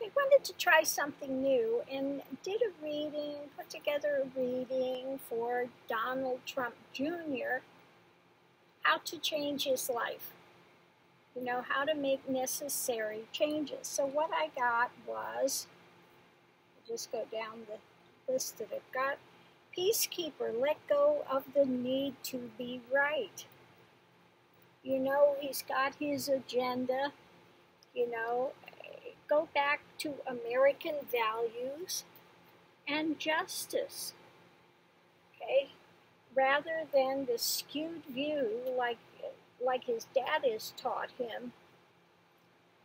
I wanted to try something new and did a reading, put together a reading for Donald Trump Jr., how to change his life. You know, how to make necessary changes. So what I got was, I'll just go down the list that I've got. Peacekeeper, let go of the need to be right. You know, he's got his agenda. You know, go back to American values and justice. Okay? Rather than the skewed view like his dad has taught him,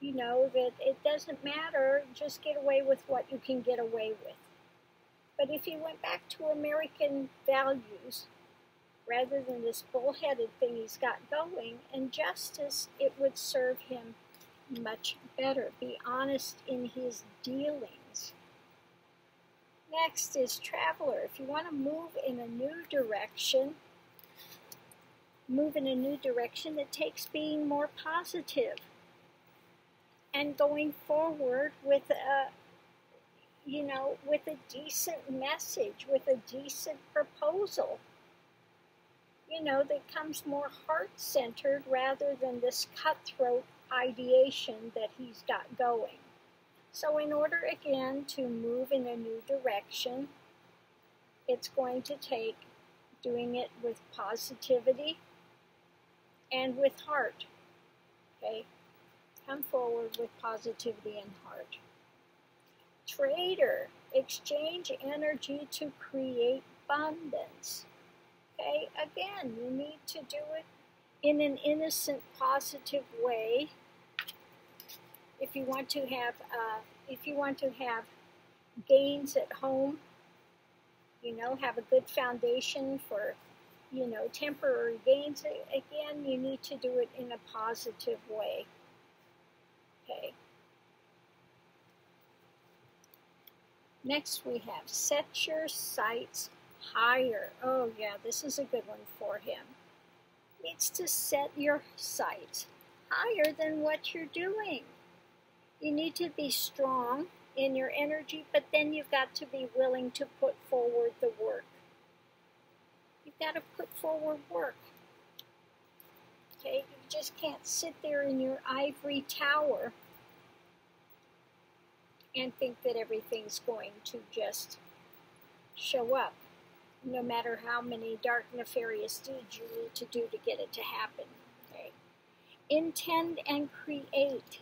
you know, that it doesn't matter, just get away with what you can get away with. But if he went back to American values, rather than this bullheaded thing he's got going, and justice, it would serve him much better. Be honest in his dealings. Next is Traveler. If you want to move in a new direction, that takes being more positive and going forward with a, you know, with a decent message, with a decent proposal, you know, that comes more heart-centered rather than this cutthroat ideation that he's got going. So in order, again, to move in a new direction, it's going to take doing it with positivity and with heart. Okay? Come forward with positivity and heart. Trader, exchange energy to create abundance. Okay? Again, you need to do it in an innocent, positive way. If you want to have gains at home, you know, have a good foundation for, you know, temporary gains. Again, you need to do it in a positive way. Okay. Next we have set your sights higher. Oh yeah, this is a good one for him. Needs to set your sights higher than what you're doing. You need to be strong in your energy, but then you've got to be willing to put forward the work. You've got to put forward work. Okay, you just can't sit there in your ivory tower and think that everything's going to just show up, no matter how many dark, nefarious deeds you need to do to get it to happen. Okay? Intend and create.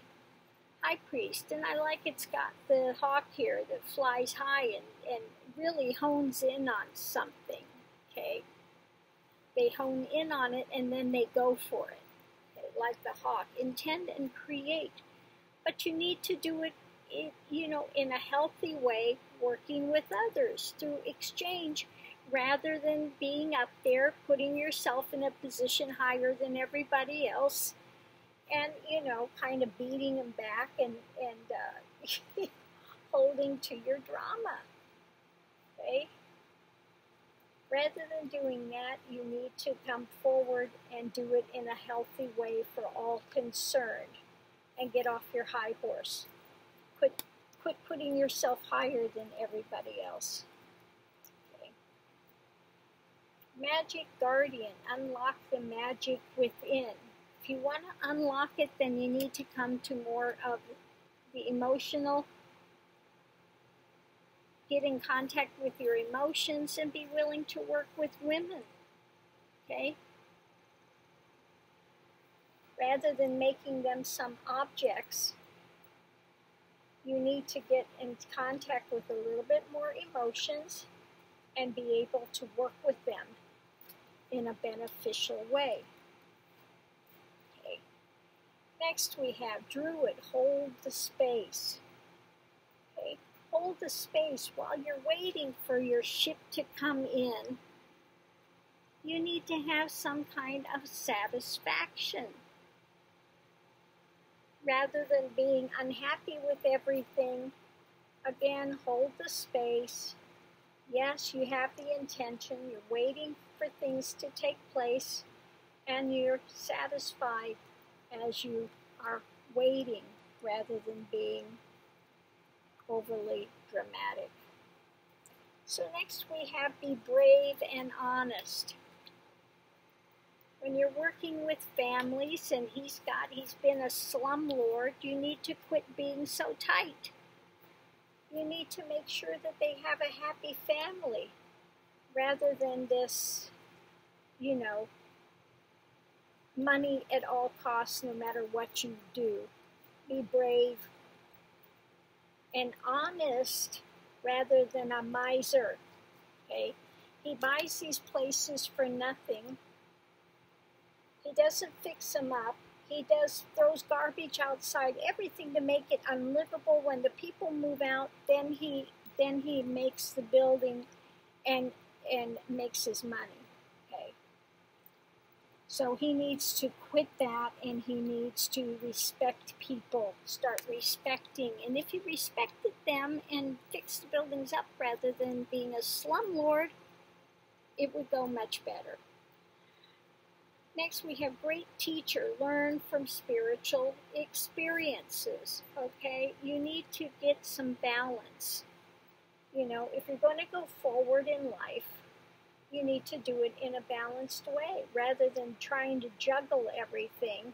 High Priest, and I like it's got the hawk here that flies high and really hones in on something. Okay? They hone in on it and then they go for it. Okay? Like the hawk. Intend and create. But you need to do it, you know, in a healthy way, working with others through exchange, rather than being up there, putting yourself in a position higher than everybody else, and, you know, kind of beating them back and holding to your drama. Okay? Rather than doing that, you need to come forward and do it in a healthy way for all concerned, and get off your high horse. Quit putting yourself higher than everybody else. Okay. Magic Guardian, unlock the magic within. If you want to unlock it, then you need to come to more of the emotional, get in contact with your emotions and be willing to work with women. Okay? Rather than making them some objects, you need to get in contact with a little bit more emotions and be able to work with them in a beneficial way. Okay. Next we have Druid, hold the space. Okay. Hold the space while you're waiting for your ship to come in. You need to have some kind of satisfaction. Rather than being unhappy with everything, again, hold the space. Yes, you have the intention, you're waiting for things to take place, and you're satisfied as you are waiting rather than being overly dramatic. So next we have be brave and honest. When you're working with families and he's been a slumlord, you need to quit being so tight. You need to make sure that they have a happy family rather than this, money at all costs no matter what you do. Be brave and honest rather than a miser. Okay? He buys these places for nothing. He doesn't fix them up. He throws garbage outside, everything to make it unlivable. When the people move out, then he makes the building and makes his money. Okay. So he needs to quit that, and he needs to respect people. Start respecting. And if he respected them and fixed the buildings up rather than being a slumlord, it would go much better. Next, we have great teacher. Learn from spiritual experiences. Okay, you need to get some balance. If you're going to go forward in life, you need to do it in a balanced way rather than trying to juggle everything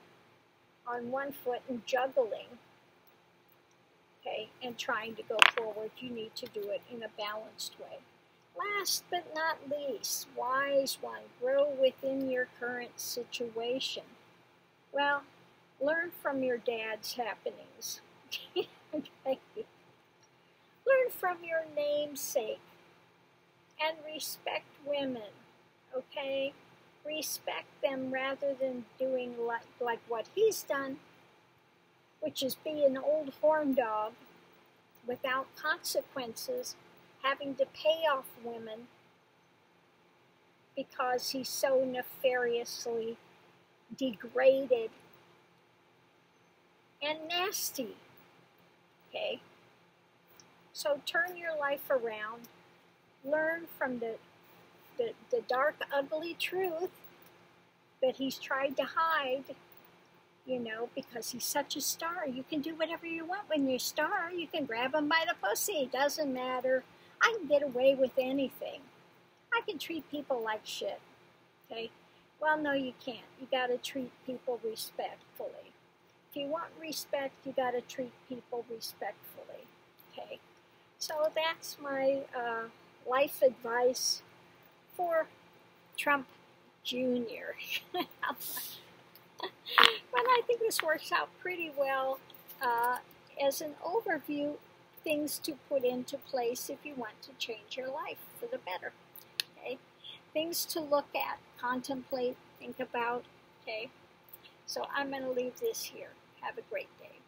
on one foot and juggling. Okay, and trying to go forward, you need to do it in a balanced way. Last but not least, wise one, grow within your current situation. Well, learn from your dad's happenings. Okay. Learn from your namesake and respect women. Okay? Respect them rather than doing like what he's done, which is be an old horn dog without consequences, having to pay off women because he's so nefariously degraded and nasty. Okay? So turn your life around. Learn from the dark, ugly truth that he's tried to hide, because he's such a star. You can do whatever you want when you're a star. You can grab him by the pussy. It doesn't matter. I can get away with anything. I can treat people like shit. Okay? Well, no, you can't. You got to treat people respectfully. If you want respect, you got to treat people respectfully. Okay? So that's my life advice for Trump Jr. But I think this works out pretty well as an overview, things to put into place if you want to change your life for the better. Okay? Things to look at, contemplate, think about. Okay? So I'm going to leave this here. Have a great day.